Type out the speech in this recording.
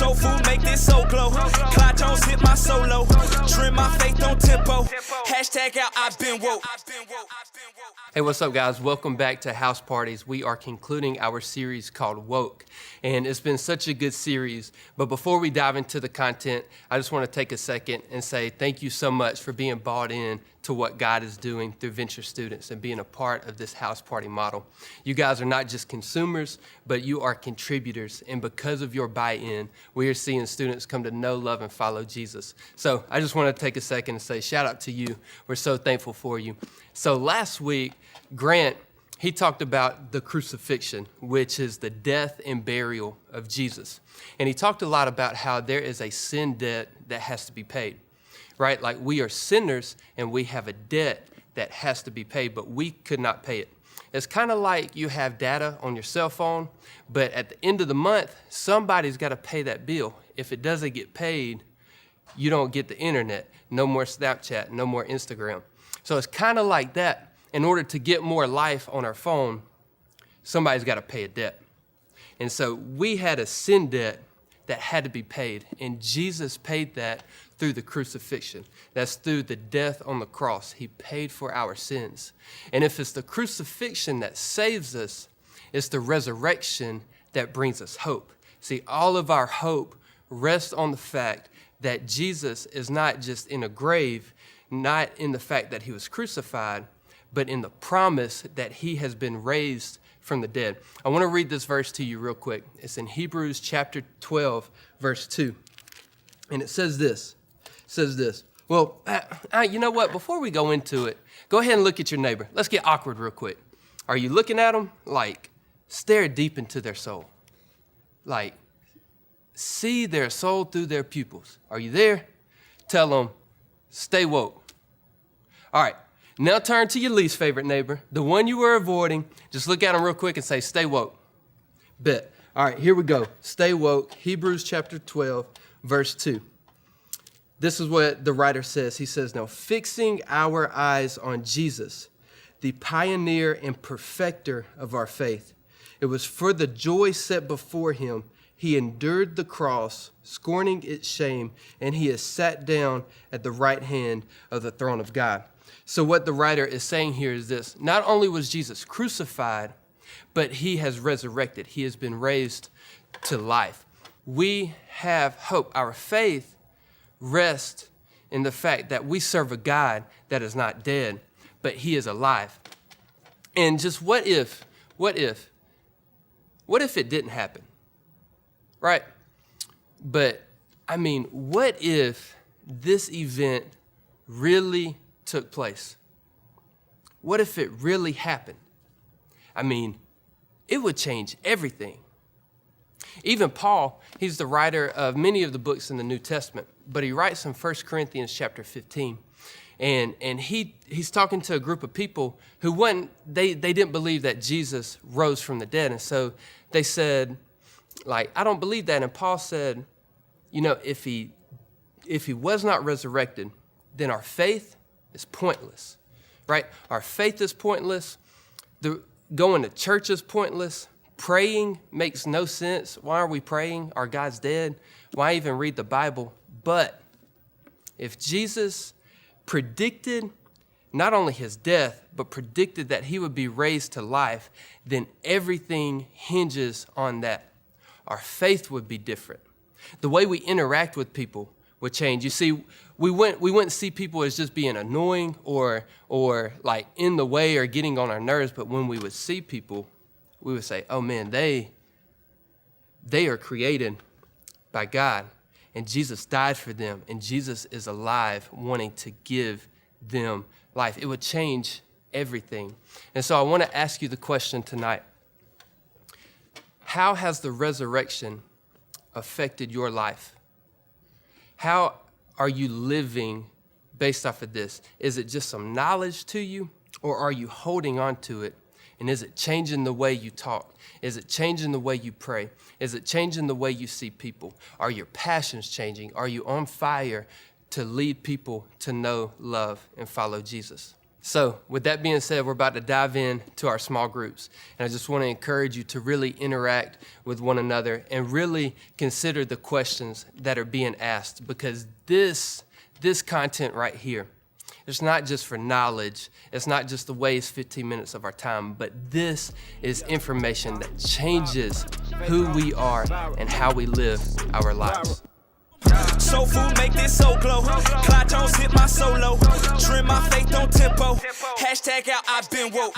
Soul food make this so glow. Clyde Jones hit my solo. Trim my faith on tempo. Hashtag out, I've been woke. Hey, what's up, guys? Welcome back to House Parties. We are concluding our series called Woke, and it's been such a good series. But before we dive into the content, I just want to take a second and say thank you so much for being bought in to what God is doing through Venture Students and being a part of this house party model. You guys are not just consumers, but you are contributors, and because of your buy-in, we are seeing students come to know, love, and follow Jesus. So I just want to take a second and say shout out to you. We're so thankful for you. So last week, Grant, he talked about the crucifixion, which is the death and burial of Jesus. And he talked a lot about how there is a sin debt that has to be paid, right? Like we are sinners and we have a debt that has to be paid, but we could not pay it. It's kind of like you have data on your cell phone, but at the end of the month, somebody's got to pay that bill. If it doesn't get paid, you don't get the internet. No more Snapchat, no more Instagram. So it's kind of like that. In order to get more life on our phone, somebody's got to pay a debt. And so we had a sin debt that had to be paid, and Jesus paid that through the crucifixion. That's through the death on the cross. He paid for our sins. And if it's the crucifixion that saves us, it's the resurrection that brings us hope. See, all of our hope rests on the fact that Jesus is not just in a grave, not in the fact that he was crucified, but in the promise that he has been raised from the dead. I want to read this verse to you real quick. It's in Hebrews chapter 12, verse 2. And it says this. Well, you know what? Before we go into it, go ahead and look at your neighbor. Let's get awkward real quick. Are you looking at them? Like, stare deep into their soul. Like, see their soul through their pupils. Are you there? Tell them, stay woke. All right. Now turn to your least favorite neighbor, the one you were avoiding. Just look at him real quick and say, stay woke. Bet. All right, here we go. Stay woke. Hebrews chapter 12, verse 2. This is what the writer says. He says, now fixing our eyes on Jesus, the pioneer and perfecter of our faith. It was for the joy set before him. He endured the cross, scorning its shame, and he has sat down at the right hand of the throne of God. So what the writer is saying here is this. Not only was Jesus crucified, but he has resurrected. He has been raised to life. We have hope. Our faith rests in the fact that we serve a God that is not dead, but he is alive. And just what if it didn't happen? Right? But I mean, what if this event really took place? What if it really happened? I mean, it would change everything. Even Paul, he's the writer of many of the books in the New Testament, but he writes in 1 Corinthians chapter 15. And he's talking to a group of people who they didn't believe that Jesus rose from the dead. And so they said, like, I don't believe that. And Paul said, you know, if he was not resurrected, then our faith is pointless, right? Our faith is pointless. Going to church is pointless. Praying makes no sense. Why are we praying? Our God's dead. Why even read the Bible? But if Jesus predicted not only his death, but predicted that he would be raised to life, then everything hinges on that. Our faith would be different. The way we interact with people would change. You see, we wouldn't see people as just being annoying or like in the way or getting on our nerves, but when we would see people, we would say, oh man, they are created by God, and Jesus died for them, and Jesus is alive, wanting to give them life. It would change everything. And so I want to ask you the question tonight. How has the resurrection affected your life? How are you living based off of this? Is it just some knowledge to you, or are you holding on to it? And is it changing the way you talk? Is it changing the way you pray? Is it changing the way you see people? Are your passions changing? Are you on fire to lead people to know, love, and follow Jesus? So with that being said, we're about to dive in to our small groups. And I just want to encourage you to really interact with one another and really consider the questions that are being asked, because this content right here, it's not just for knowledge. It's not just to waste 15 minutes of our time, but this is information that changes who we are and how we live our lives. Soul food make this so glow. Clyde Jones hit my solo. Trim my faith on tempo. Hashtag out, I've been woke.